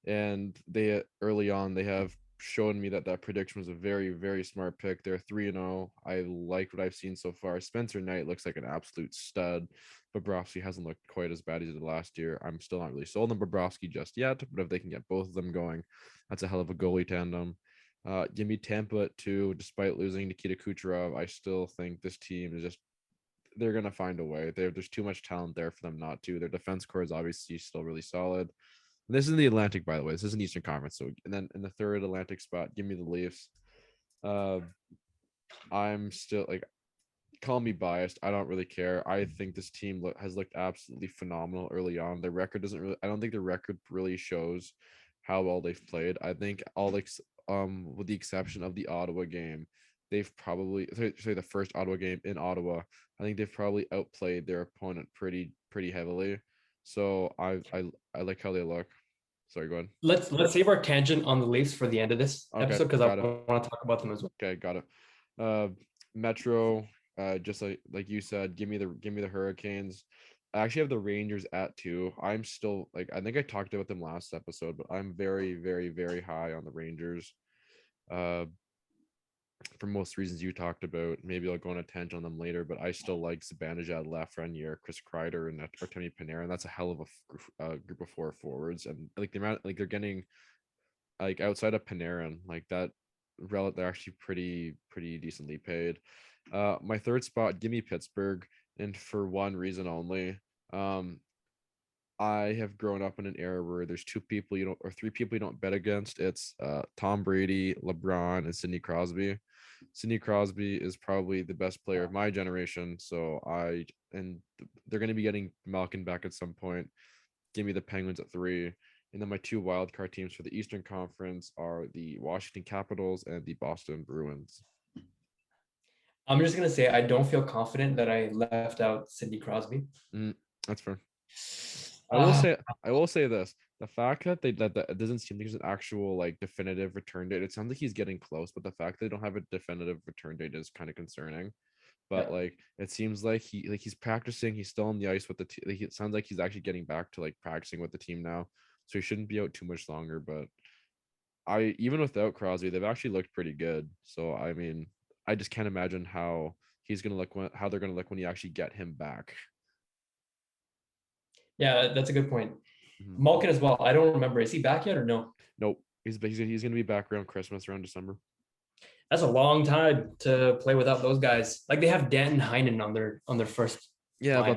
Speaker 1: and they early on they have shown me that prediction was a very, very smart pick. They're 3-0. I like what I've seen so far. Spencer Knight looks like an absolute stud. Bobrovsky hasn't looked quite as bad as he did last year. I'm still not really sold on Bobrovsky just yet, but if they can get both of them going, that's a hell of a goalie tandem. Give me Tampa at 2. Despite losing Nikita Kucherov, I still think this team is they're going to find a way. There's too much talent there for them not to. Their defense core is obviously still really solid. And this is the Atlantic, by the way. This is an Eastern Conference. So, and then in the third Atlantic spot, give me the Leafs. I'm still call me biased. I don't really care. I think this team has looked absolutely phenomenal early on. Their record I don't think the record really shows how well they've played. I think with the exception of the Ottawa game, they've probably the first Ottawa game in Ottawa, I think they've probably outplayed their opponent pretty heavily. So I like how they look. Sorry, go ahead.
Speaker 2: Let's save our tangent on the Leafs for the end of this episode because I want to talk about them as well.
Speaker 1: Okay, got it. Metro, just like you said, give me the Hurricanes. I actually have the Rangers at 2. I'm still I think I talked about them last episode, but I'm very, very, very high on the Rangers. for most reasons you talked about. Maybe I'll go on a tangent on them later, but I still like Zibanejad, Lafreniere, Chris Kreider, and Artemi Panarin. That's a hell of a group of four forwards, and like the amount like they're getting like outside of Panarin, like that, they're actually pretty decently paid. My third spot, give me Pittsburgh, and for one reason only. Um, I have grown up in an era where there's two people you don't or three people you don't bet against. It's Tom Brady, LeBron, and Sidney Crosby. Sidney Crosby is probably the best player of my generation. So they're going to be getting Malkin back at some point. Give me the Penguins at 3. And then my two wildcard teams for the Eastern Conference are the Washington Capitals and the Boston Bruins.
Speaker 2: I'm just gonna say I don't feel confident that I left out Sidney Crosby.
Speaker 1: That's fair. I will say this: the fact that that it doesn't seem like there's an actual like definitive return date. It sounds like he's getting close, but the fact that they don't have a definitive return date is kind of concerning. But
Speaker 2: Yeah.
Speaker 1: like it seems like he's practicing. He's still on the ice with the team. Like, it sounds like he's actually getting back to like practicing with the team now, so he shouldn't be out too much longer. But I even without Crosby, they've actually looked pretty good. So I mean, I just can't imagine how how they're gonna look when you actually get him back.
Speaker 2: Yeah, that's a good point.
Speaker 1: Mhm.
Speaker 2: Malkin as well. I don't remember. Is he back yet or no?
Speaker 1: Nope. He's gonna be back around Christmas, around December.
Speaker 2: That's a long time to play without those guys. Like they have Danton Heinen on their first line.
Speaker 1: But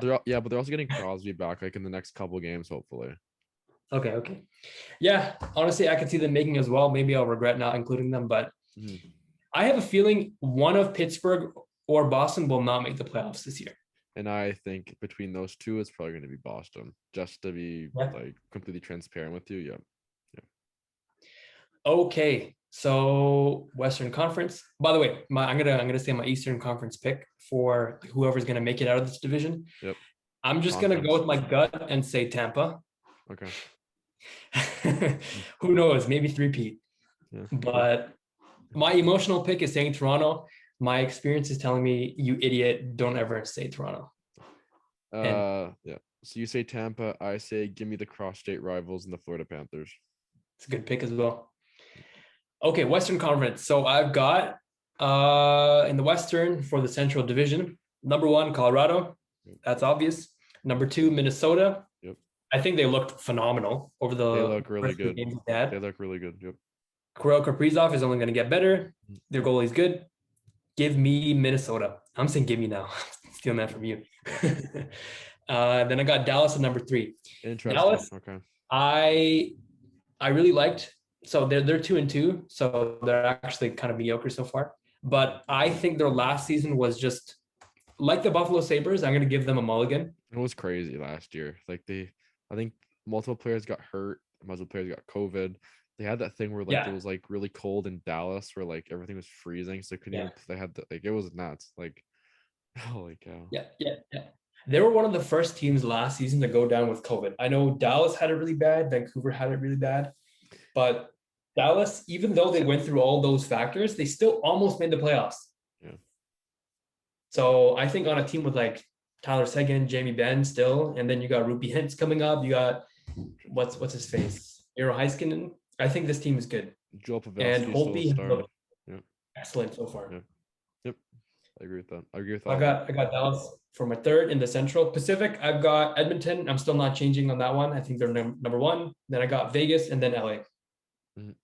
Speaker 1: they're also getting Crosby back like in the next couple games, hopefully.
Speaker 2: Okay. Yeah, honestly, I could see them making as well. Maybe I'll regret not including them, but
Speaker 1: Mhm.
Speaker 2: I have a feeling one of Pittsburgh or Boston will not make the playoffs this year.
Speaker 1: And I think between those two, it's probably gonna be Boston. Just to be
Speaker 2: Yeah.
Speaker 1: like completely transparent with you. Yeah. Yeah.
Speaker 2: Okay. So Western Conference. By the way, I'm gonna say my Eastern Conference pick for whoever's gonna make it out of this division.
Speaker 1: Yep.
Speaker 2: I'm just gonna go
Speaker 1: Conference.
Speaker 2: with my gut and say Tampa.
Speaker 1: Okay.
Speaker 2: Who knows? Maybe three-peat.
Speaker 1: Yeah.
Speaker 2: But my emotional pick is saying Toronto. My experience is telling me, you idiot, don't ever say Toronto. And
Speaker 1: Yeah. So you say Tampa, I say give me the cross-state rivals and the Florida Panthers.
Speaker 2: it's a good pick as well. Okay, Western Conference. So I've got in the Western for the Central Division, number 1, Colorado.
Speaker 1: Yep.
Speaker 2: That's obvious. Number 2, Minnesota.
Speaker 1: Yep.
Speaker 2: I think they looked phenomenal over
Speaker 1: They
Speaker 2: the
Speaker 1: look really
Speaker 2: first 2
Speaker 1: good.
Speaker 2: games they had.
Speaker 1: They look really good. Yep.
Speaker 2: Kirill Kaprizov is only going to get better. Their goalie's good. Give me Minnesota. I'm saying give me now. Stealing that from you. Then I got Dallas at number 3.
Speaker 1: Interesting.
Speaker 2: Dallas,
Speaker 1: Okay.
Speaker 2: I really liked. So they're 2-2, so they're actually kind of mediocre so far. But I think their last season was just like the Buffalo Sabres. I'm going to give them a mulligan.
Speaker 1: It was crazy last year. I think multiple players got hurt. Multiple players got COVID. They had that thing where like
Speaker 2: Yeah,
Speaker 1: it was like really cold in Dallas, where like everything was freezing, so they couldn't
Speaker 2: yeah,
Speaker 1: even. They had like it was nuts. Like holy cow.
Speaker 2: yeah. They were one of the first teams last season to go down with COVID. I know Dallas had it really bad. Vancouver had it really bad. But Dallas, even though they went through all those factors, they still almost made the playoffs.
Speaker 1: Yeah.
Speaker 2: So I think on a team with like Tyler Seguin, Jamie Benn still, and then you got Rupi Hintz coming up. You got what's his face? Eero Heiskanen. I think this team is good.
Speaker 1: Joel
Speaker 2: And
Speaker 1: Pavelski still a
Speaker 2: Holtby
Speaker 1: star.
Speaker 2: looked
Speaker 1: Yep.
Speaker 2: excellent so far.
Speaker 1: Yep. Yep. I agree with that. I agree with
Speaker 2: I
Speaker 1: all that.
Speaker 2: got Dallas for my third in the Central Pacific. I've got Edmonton. I'm still not changing on that one. I think they're number 1. Then I got Vegas and then LA.
Speaker 1: Mhm.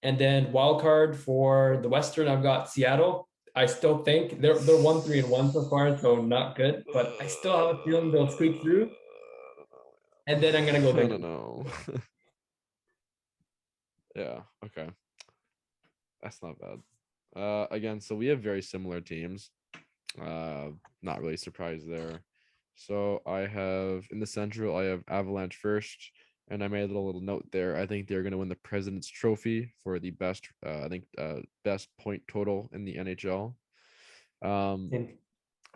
Speaker 2: And then wild card for the Western, I've got Seattle. I still think they're 1-3-1 so far, so not good. But I still have a feeling they'll squeak through. And then I'm gonna go
Speaker 1: I don't
Speaker 2: Vancouver.
Speaker 1: know. Yeah. Okay. That's not bad. Again, so we have very similar teams. Not really surprised there. So I have in the Central, I have Avalanche first, and I made a little note there. I think they're going to win the President's Trophy for the best, best point total in the NHL. Um,
Speaker 2: And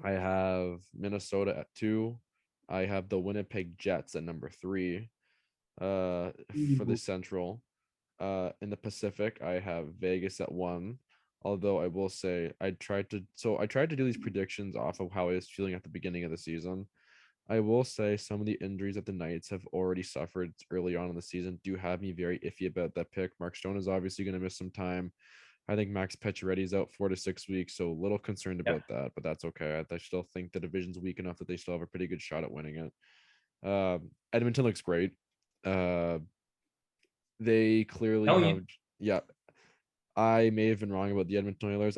Speaker 1: I have Minnesota at 2. I have the Winnipeg Jets at number 3. For the Central. In the Pacific, I have Vegas at 1. Although I will say I tried to do these predictions off of how I was feeling at the beginning of the season. I will say some of the injuries that the Knights have already suffered early on in the season do have me very iffy about that pick. Mark Stone is obviously going to miss some time. I think Max Pacioretty's out 4 to 6 weeks, so a little concerned
Speaker 2: Yep.
Speaker 1: about that, but that's okay. I still think the division's weak enough that they still have a pretty good shot at winning it. Edmonton looks great. Uh, they clearly
Speaker 2: Telling
Speaker 1: have,
Speaker 2: you.
Speaker 1: yeah. I may have been wrong about the Edmonton Oilers.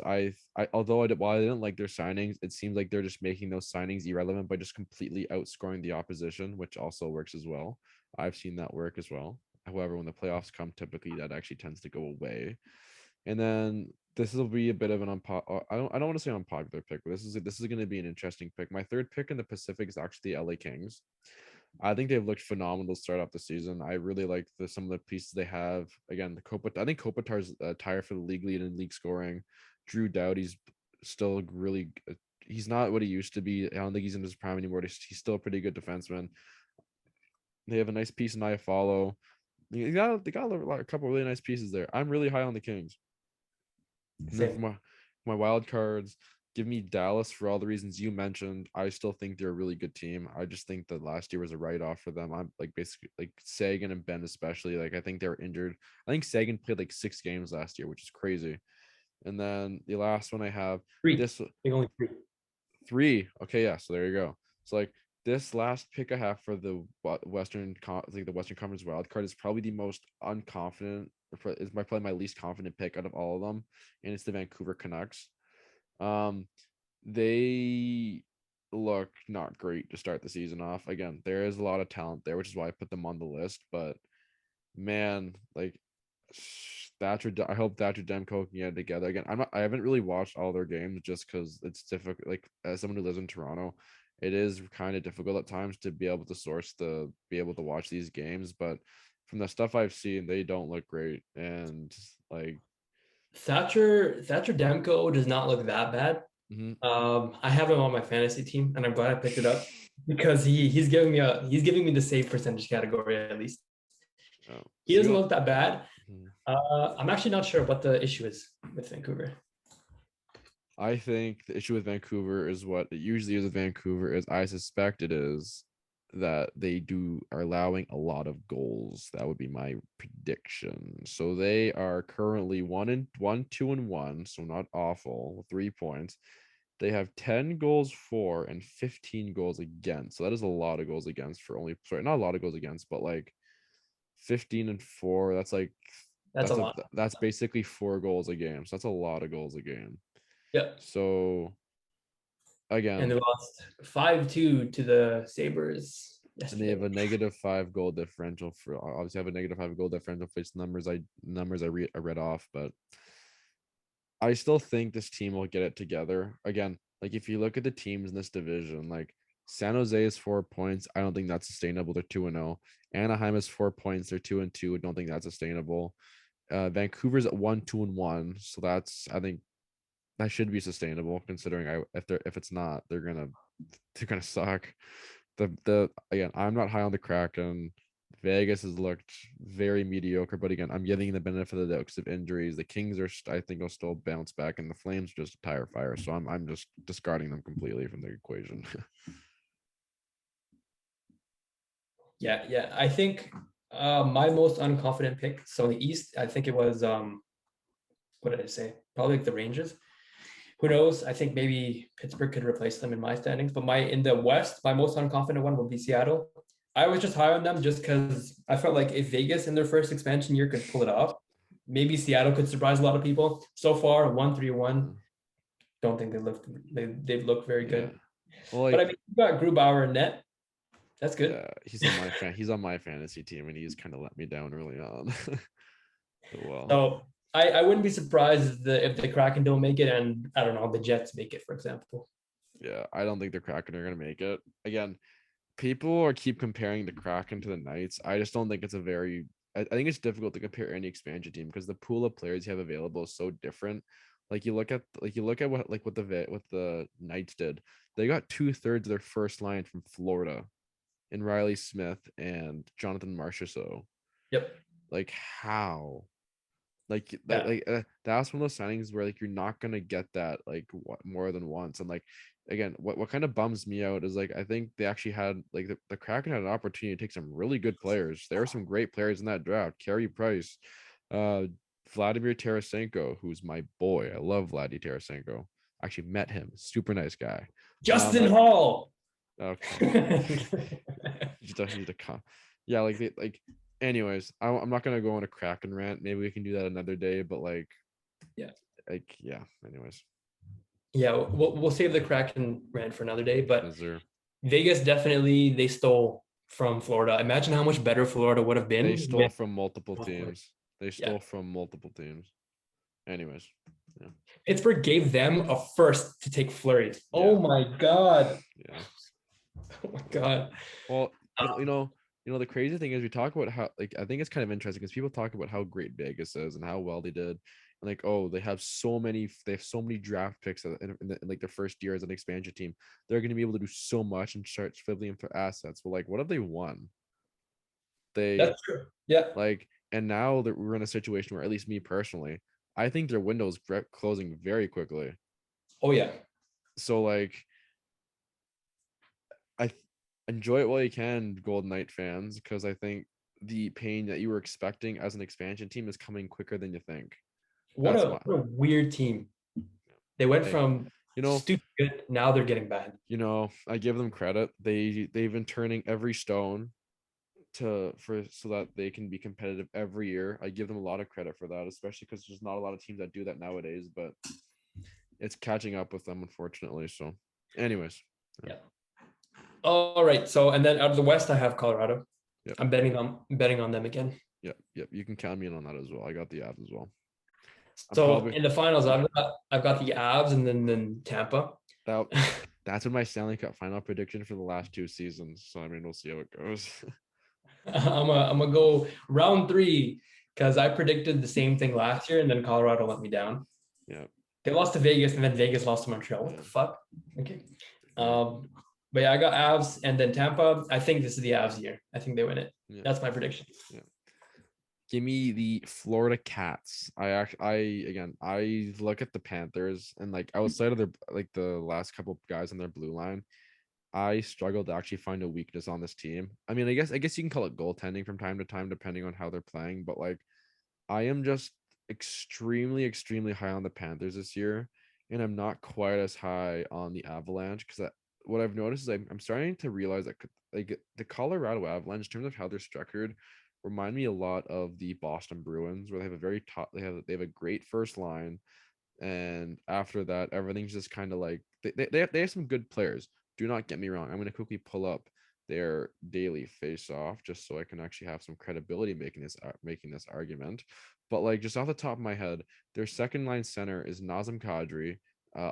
Speaker 1: Although while I didn't like their signings, it seems like they're just making those signings irrelevant by just completely outscoring the opposition, which also works as well. I've seen that work as well. However, when the playoffs come, typically that actually tends to go away. And then this will be a bit of an I don't want to say unpopular pick, but this is going to be an interesting pick. My third pick in the Pacific is actually the LA Kings. I think they've looked phenomenal to start off the season. I really like some of the pieces they have. Again, I think Kopitar's tied for the league lead in league scoring. Drew Doughty's still really. He's not what he used to be. I don't think he's in his prime anymore. He's still a pretty good defenseman. They have a nice piece in Iafallo. They got a couple really nice pieces there. I'm really high on the Kings. And then for
Speaker 2: Same.
Speaker 1: my wild cards, give me Dallas for all the reasons you mentioned. I still think they're a really good team. I just think that last year was a write off for them. I'm like basically like Sagan and Ben especially. Like I think they were injured. I think Sagan played like 6 games last year, which is crazy. And then the last one I have
Speaker 2: Three.
Speaker 1: this
Speaker 2: Big only three.
Speaker 1: 3. Okay, yeah. So there you go. So like this last pick I have for the the Western Conference wild card is probably the most unconfident. Is probably my least confident pick out of all of them, and it's the Vancouver Canucks. Um, they look not great to start the season off. Again, there is a lot of talent there, which is why I put them on the list. But man, like I hope Thatcher Demko can get it together. Again, I haven't really watched all their games just because it's difficult. Like as someone who lives in Toronto, it is kind of difficult at times to be able to be able to watch these games. But from the stuff I've seen, they don't look great. And like,
Speaker 2: Thatcher Demko does not look that bad.
Speaker 1: mhm.
Speaker 2: I have him on my fantasy team, and I'm glad I picked it up because he's giving me the save percentage category at least.
Speaker 1: Oh,
Speaker 2: He
Speaker 1: so you
Speaker 2: doesn't
Speaker 1: don't.
Speaker 2: look that bad.
Speaker 1: Mhm.
Speaker 2: I'm actually not sure what the issue is with Vancouver.
Speaker 1: I think the issue with Vancouver is what it usually is with Vancouver is I suspect it is that they are allowing a lot of goals. That would be my prediction. So they are currently 2-1, so not awful, 3 points. They have 10 goals for and 15 goals against. So that is a lot of goals against for only sorry, not a lot of goals against, but like 15 and 4. That's like
Speaker 2: That's a lot.
Speaker 1: that's basically 4 goals a game. So that's a lot of goals a game.
Speaker 2: Yep.
Speaker 1: So
Speaker 2: And
Speaker 1: again,
Speaker 2: they lost 5-2 to the Sabres
Speaker 1: and they have a
Speaker 2: yesterday.
Speaker 1: -5 goal differential for obviously have a -5 goal differential for I read off, but I still think this team will get it together. Again, like if you look at the teams in this division, like San Jose is 4 points. I don't think that's sustainable. They're 2-0. Anaheim is 4 points. They're 2-2. I don't think that's sustainable. Vancouver's at 1-2-1. So that's I think that should be sustainable considering if it's not, they're gonna suck. The again, I'm not high on the Kraken. Vegas has looked very mediocre, but again, I'm giving the benefit of the doubt because of injuries. The Kings I think will still bounce back, and the Flames are just a tire fire. So I'm just discarding them completely from the equation.
Speaker 2: Yeah. I think my most unconfident pick. So in the East, I think it was what did I say? Probably like the Rangers. Who knows? I think maybe Pittsburgh could replace them in my standings. But in the West, my most unconfident one would be Seattle. I was just high on them just because I felt like if Vegas in their first expansion year could pull it off, maybe Seattle could surprise a lot of people. So far, 1-3-1. Don't think they've looked very
Speaker 1: Yeah.
Speaker 2: good.
Speaker 1: Well,
Speaker 2: But I
Speaker 1: like
Speaker 2: mean, you got Grubauer in net. That's good.
Speaker 1: yeah, he's on my fantasy team, and he's kind of let me down early on. So well.
Speaker 2: So I wouldn't be surprised if the Kraken don't make it, and I don't know, the Jets make it, for example.
Speaker 1: Yeah, I don't think the Kraken are gonna make it. Again, people are keep comparing the Kraken to the Knights. I just don't think it's a very. I think it's difficult to compare any expansion team because the pool of players you have available is so different. You look at what the Knights did. They got 2/3 of their first line from Florida, in Riley Smith and Jonathan Marchessault.
Speaker 2: Yep.
Speaker 1: Like how?
Speaker 2: Yeah.
Speaker 1: That's one of those signings where like you're not gonna get that like more than once. And like again, what kind of bums me out is like I think they actually had like the Kraken had an opportunity to take some really good players. There were some great players in that draft. Carey Price, uh Vladimir Tarasenko, who's my boy. I love Vladdy Tarasenko. Actually met him. Super nice guy.
Speaker 2: Justin Hall.
Speaker 1: Okay. Yeah, like. Anyways, I'm not gonna go on a Kraken rant. Maybe we can do that another day. But
Speaker 2: yeah.
Speaker 1: Anyways.
Speaker 2: Yeah, we'll save the Kraken rant for another day. But
Speaker 1: Is there?
Speaker 2: Vegas definitely they stole from Florida. Imagine how much better Florida would have been.
Speaker 1: They stole from multiple teams. Anyways, yeah.
Speaker 2: Pittsburgh gave them a first to take Fleury. Yeah. Oh my god.
Speaker 1: Yeah.
Speaker 2: Oh my god.
Speaker 1: Well, the crazy thing is we talk about how I think it's kind of interesting because people talk about how great Vegas is and how well they did. And they have so many draft picks in their first year as an expansion team. They're going to be able to do so much and start fiddling for assets. Well, what have they won?
Speaker 2: That's true. Yeah.
Speaker 1: And now that we're in a situation where, at least me personally, I think their window is closing very quickly.
Speaker 2: Oh yeah.
Speaker 1: So I enjoy it while you can, Golden Knight fans, because I think the pain that you were expecting as an expansion team is coming quicker than you think.
Speaker 2: What a weird team. They went from stupid good, now they're getting bad.
Speaker 1: I give them credit. They've been turning every stone so that they can be competitive every year. I give them a lot of credit for that, especially because there's not a lot of teams that do that nowadays, but it's catching up with them, unfortunately. So anyways.
Speaker 2: Yeah. All right. So, and then out of the West, I have Colorado. Yep. I'm betting on them again.
Speaker 1: Yep. You can count me in on that as well. I got the Avs as well.
Speaker 2: So in the finals, I've got the Avs and then Tampa.
Speaker 1: That's been my Stanley Cup final prediction for the last 2 seasons. So we'll see how it goes.
Speaker 2: I'm gonna go round 3 because I predicted the same thing last year, and then Colorado let me down.
Speaker 1: Yeah.
Speaker 2: They lost to Vegas, and then Vegas lost to Montreal. What the fuck? Okay. But yeah, I got Avs and then Tampa. I think this is the Avs year. I think they win it. Yeah. That's my prediction.
Speaker 1: Yeah. Give me the Florida Cats. I look at the Panthers and outside of their the last couple of guys on their blue line, I struggle to actually find a weakness on this team. I mean, I guess you can call it goaltending from time to time depending on how they're playing, but I am just extremely, extremely high on the Panthers this year, and I'm not quite as high on the Avalanche because what I've noticed is I'm starting to realize that the Colorado Avalanche, in terms of how they're structured, remind me a lot of the Boston Bruins, where they have a very top. They have a great first line, and after that, everything's just kind of they have some good players. Do not get me wrong. I'm going to quickly pull up their daily face-off just so I can actually have some credibility making this argument. But just off the top of my head, their second line center is Nazem Kadri,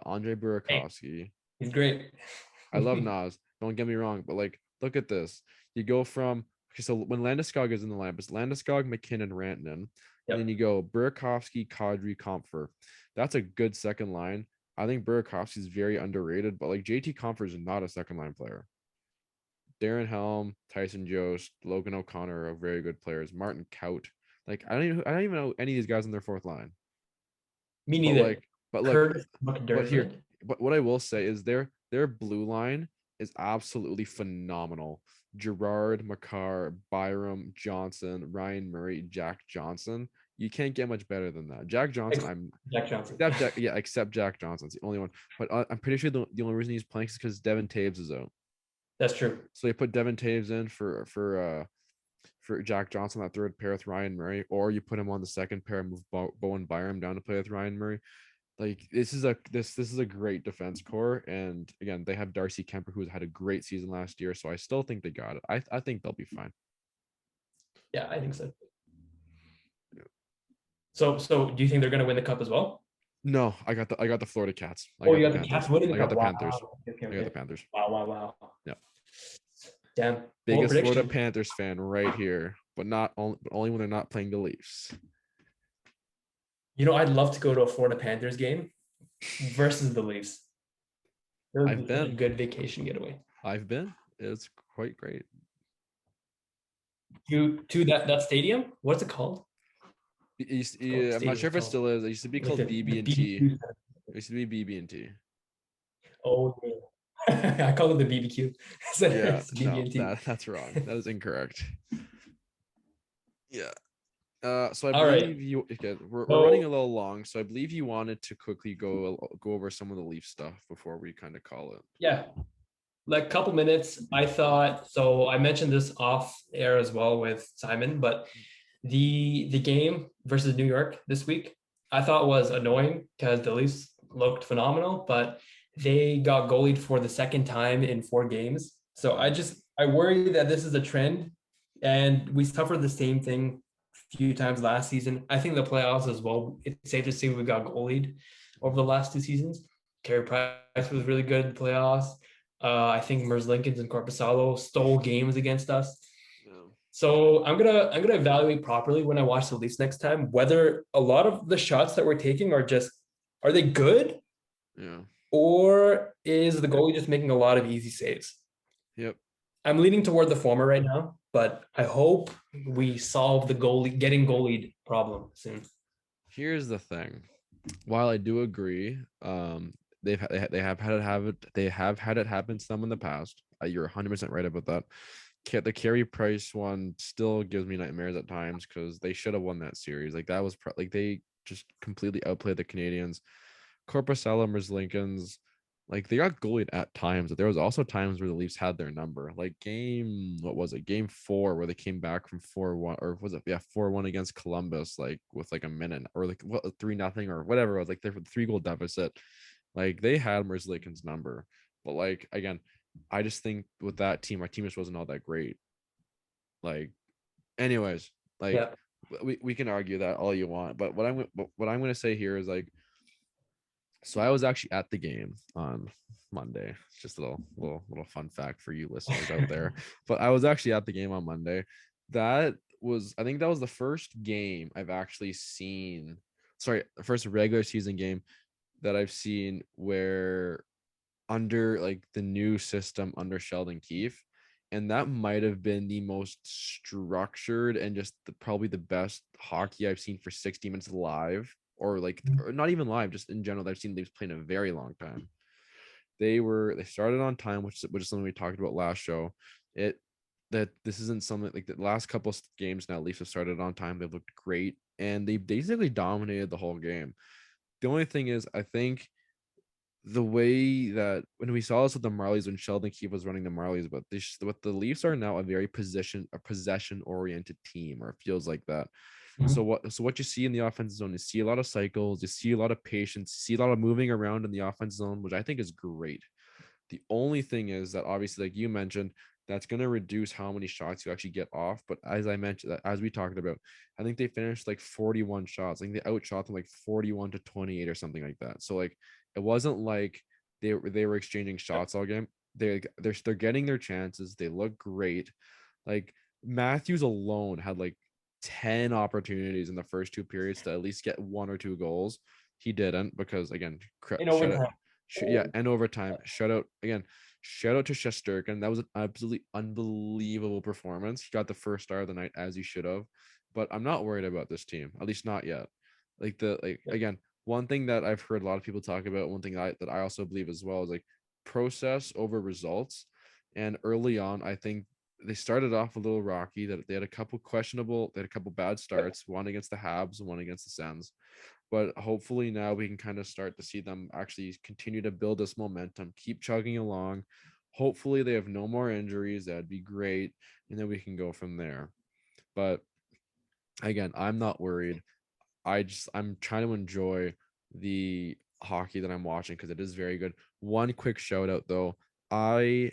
Speaker 1: Andre Burakovsky.
Speaker 2: He's great.
Speaker 1: I love Nas. Don't get me wrong, but look at this. You go from so when Landeskog is in the lineup, it's Landeskog, McKinnon, Rantanen. Yep. And then you go Burakovsky, Kadri, Comfer. That's a good second line. I think Burakovsky is very underrated, but JT Comfer is not a second line player. Darren Helm, Tyson Jost, Logan O'Connor are very good players. Martin Kaut. I don't even know any of these guys on their fourth line.
Speaker 2: Me neither.
Speaker 1: But what I will say is their blue line is absolutely phenomenal. Gerard, Makar, Byram, Johnson, Ryan Murray, Jack Johnson. You can't get much better than that. Jack Johnson, except Jack Johnson's the only one. But I'm pretty sure the only reason he's playing is because Devin Taves is out.
Speaker 2: That's true.
Speaker 1: So you put Devin Taves in for Jack Johnson, that third pair with Ryan Murray, or you put him on the second pair and move Bowen Byram down to play with Ryan Murray. This is a great defense core, and again, they have Darcy Kemper, who's had a great season last year, so I still think they got it. I think they'll be fine.
Speaker 2: Yeah, I think so. Yeah. So do you think they're going to win the cup as well?
Speaker 1: No, I got the Florida Cats.
Speaker 2: You got the Cats winning the cup.
Speaker 1: I got the Panthers.
Speaker 2: Okay.
Speaker 1: I got the Panthers.
Speaker 2: Wow.
Speaker 1: Yeah.
Speaker 2: Damn.
Speaker 1: Biggest Florida Panthers fan right here, but only when they're not playing the Leafs.
Speaker 2: I'd love to go to a Florida Panthers game versus the Leafs.
Speaker 1: I've been.
Speaker 2: A good vacation getaway.
Speaker 1: I've been. It's quite great.
Speaker 2: To that stadium? What's it called?
Speaker 1: I'm not sure if it still is. It used to be called BB&T. It used to be BB&T.
Speaker 2: Oh, yeah. I call it the BBQ.
Speaker 1: Yeah, no, that's wrong. That is incorrect. Yeah. So I
Speaker 2: All right.
Speaker 1: believe you. Okay, we're running a
Speaker 2: So
Speaker 1: little long, so I believe you wanted to quickly go over some of the Leaf stuff before we kind of call it.
Speaker 2: yeah, like a couple minutes. I thought so. I mentioned this off air as well with Simon, but the game versus New York this week, I thought was annoying because the Leafs looked phenomenal, but they got goalied for the second time in 4 games. So I worry that this is a trend, and we suffered the same thing a few times last season. I think the playoffs as well. It's safe to say we got goalied over the last 2 seasons. Carey Price was really good in the playoffs. I think Mers Lincolns and Corpusalo stole games against us.
Speaker 1: Yeah.
Speaker 2: So I'm gonna evaluate properly when I watch the Leafs next time whether a lot of the shots that we're taking are they good,
Speaker 1: Yeah.
Speaker 2: or is the goalie just making a lot of easy saves?
Speaker 1: Yep.
Speaker 2: I'm leaning toward the former right now, but I hope we solve the getting goalied problem soon.
Speaker 1: Here's the thing. While I do agree, they have had it happen some in the past. You're 100% right about that. The Carey Price one still gives me nightmares at times because they should have won that series. Like that was like they just completely outplayed the Canadians. Corpus Lincoln's, like they got goalied at times, but there was also times where the Leafs had their number. Like what was it? Game 4 where they came back from 4-1, or was it 4-1 against Columbus, like with like a minute, or like what 3-0 or whatever it was, like they're 3-goal deficit. Like they had Lincoln's number. But like again, I just think with that team, our team just wasn't all that great. Like, anyways, like
Speaker 2: Yeah.
Speaker 1: we can argue that all you want, but what I'm gonna say here is like, so I was actually at the game on Monday. Just a little fun fact for you listeners out there. But I was actually at the game on Monday. I think that was the first game I've actually seen. Sorry, the first regular season game that I've seen where under like the new system under Sheldon Keefe. And that might have been the most structured and just probably the best hockey I've seen for 60 minutes live, or like, or not even live, just in general. I've seen they've played in a very long time. They started on time, which is something we talked about last show. It that this isn't something like the last couple of games now. Leafs have started on time. They looked great, and they basically dominated the whole game. The only thing is, I think the way that when we saw this with the Marlies when Sheldon Keefe was running the Marlies, but what the Leafs are now a possession oriented team, or it feels like that.
Speaker 2: Mhm.
Speaker 1: So what you see in the offensive zone, you see a lot of cycles, you see a lot of patience, you see a lot of moving around in the offensive zone, which I think is great. The only thing is that obviously, like you mentioned, that's going to reduce how many shots you actually get off. But as I mentioned, as we talked about, I think they finished like 41 shots. I think they outshot them like 41-28 or something like that. So like it wasn't like they were exchanging shots all game. They're getting their chances. They look great. Like Matthews alone had like 10 opportunities in the first 2 periods to at least get 1 or 2 goals. He didn't because again,
Speaker 2: In
Speaker 1: shut it.
Speaker 2: overtime.
Speaker 1: Yeah, and overtime. Shout out again. Shout out to Shesterkin. That was an absolutely unbelievable performance. He got the first star of the night as he should have. But I'm not worried about this team, at least not yet. Like again, one thing that I've heard a lot of people talk about, one thing that I also believe as well is like process over results. And early on, I think they started off a little rocky. That they had a couple bad starts, one against the Habs, one against the Sens. But hopefully now we can kind of start to see them actually continue to build this momentum, keep chugging along. Hopefully they have no more injuries. That'd be great. And then we can go from there. But again, I'm not worried. I'm trying to enjoy the hockey that I'm watching because it is very good. One quick shout out though. I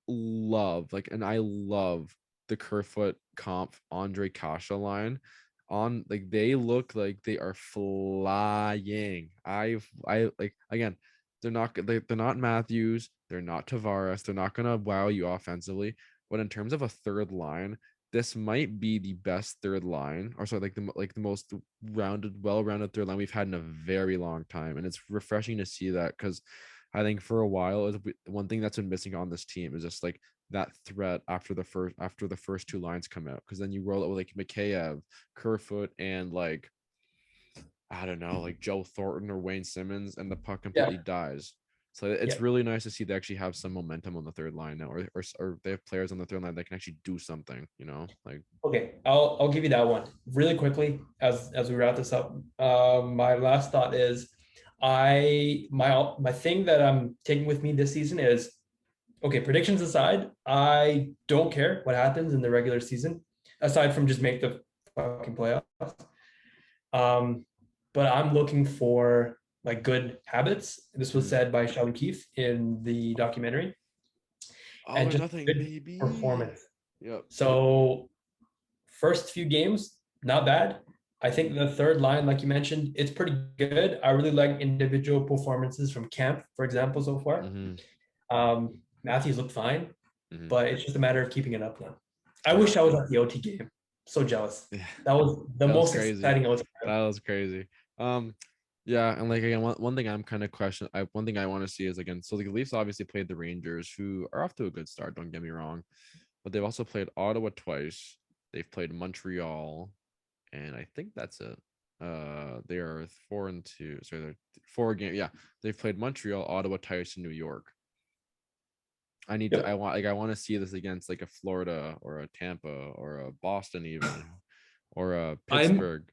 Speaker 1: I love the Kerfoot comp Andre Kasha line. On like they look like they are flying. I like again, they're not Matthews, they're not Tavares, they're not gonna wow you offensively. But in terms of a third line, this might be the best third line, or sorry, like the most well-rounded third line we've had in a very long time, and it's refreshing to see that because I think for a while, one thing that's been missing on this team is just like that threat after the first 2 lines come out. Because then you roll it with like Mikheyev, Kerfoot, and like I don't know, like Joe Thornton or Wayne Simmons, and the puck
Speaker 2: Yeah.
Speaker 1: completely dies. So it's
Speaker 2: Yeah.
Speaker 1: really nice to see they actually have some momentum on the third line now, or they have players on the third line that can actually do something. Like
Speaker 2: Okay, I'll give you that one really quickly as we wrap this up. My last thought is, my thing that I'm taking with me this season is, okay, predictions aside, I don't care what happens in the regular season, aside from just make the fucking playoffs. Um, but I'm looking for like good habits. This was said by Sheldon Keefe in the documentary,
Speaker 1: all
Speaker 2: and
Speaker 1: or
Speaker 2: just
Speaker 1: nothing,
Speaker 2: good
Speaker 1: baby.
Speaker 2: performance.
Speaker 1: Yep.
Speaker 2: So first few games, not bad. I think the third line, like you mentioned, it's pretty good. I really like individual performances from Camp, for example, so far.
Speaker 1: Mm-hmm.
Speaker 2: Matthews looked fine,
Speaker 1: Mm-hmm.
Speaker 2: but it's just a matter of keeping it up now. I
Speaker 1: Yeah.
Speaker 2: wish I was at the OT game. So jealous.
Speaker 1: Yeah.
Speaker 2: That was the
Speaker 1: That was
Speaker 2: most
Speaker 1: crazy.
Speaker 2: exciting I was.
Speaker 1: That was crazy. Yeah, and like again, one thing I'm kind of one thing I want to see is again, so the Leafs obviously played the Rangers, who are off to a good start. Don't get me wrong, but they've also played Ottawa twice. They've played Montreal, and I think that's it. They are 4-2. So they're 4 games. Yeah, they've played Montreal, Ottawa, twice, in New York.
Speaker 2: Yep.
Speaker 1: I want to see this against like a Florida or a Tampa or a Boston even, or a
Speaker 2: I'm
Speaker 1: Pittsburgh.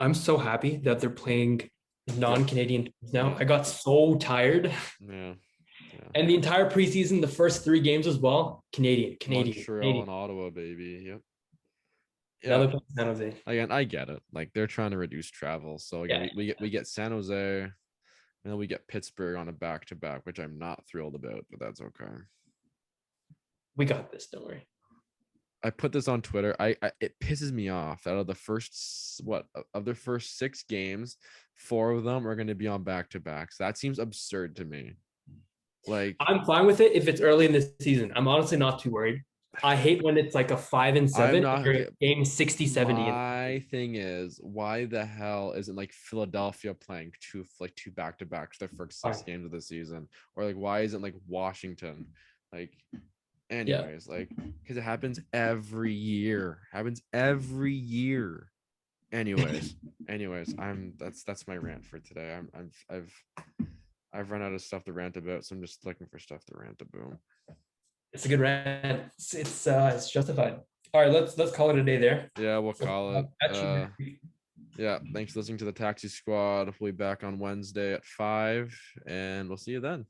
Speaker 2: I'm so happy that they're playing
Speaker 1: Yep.
Speaker 2: non-Canadian teams now.
Speaker 1: Yeah.
Speaker 2: I got so tired.
Speaker 1: Yeah. Yeah.
Speaker 2: And the entire preseason, the first three games as well, Canadian, Canadian,
Speaker 1: Montreal
Speaker 2: Canadian.
Speaker 1: and Ottawa, baby. Yep.
Speaker 2: Now
Speaker 1: Yeah.
Speaker 2: they're playing San Jose.
Speaker 1: Again, I get it. Like they're trying to reduce travel. So again,
Speaker 2: Yeah,
Speaker 1: we get San Jose, and then we get Pittsburgh on a back to back, which I'm not thrilled about, but that's okay.
Speaker 2: we got this. Don't worry.
Speaker 1: I put this on Twitter. It pisses me off that out of the first 6 games, 4 of them are going to be on back to backs. That seems absurd to me. Like
Speaker 2: I'm fine with it if it's early in the season. I'm honestly not too worried. I hate when it's like a 5 and
Speaker 1: I'm
Speaker 2: 7
Speaker 1: not
Speaker 2: and you're
Speaker 1: okay.
Speaker 2: game 60, 70.
Speaker 1: My thing is, why the hell isn't like Philadelphia playing two back to backs their first 6 games of the season, or like why isn't like Washington, like,
Speaker 2: Yeah.
Speaker 1: anyways, like because it happens every year. Anyways, that's my rant for today. I've run out of stuff to rant about, so I'm just looking for stuff to rant about.
Speaker 2: It's a good rant. It's justified. All right, let's call it a day there.
Speaker 1: Yeah, we'll call it.
Speaker 2: Catch you next week.
Speaker 1: Yeah, thanks for listening to the Taxi Squad. We'll be back on Wednesday at 5, and we'll see you then.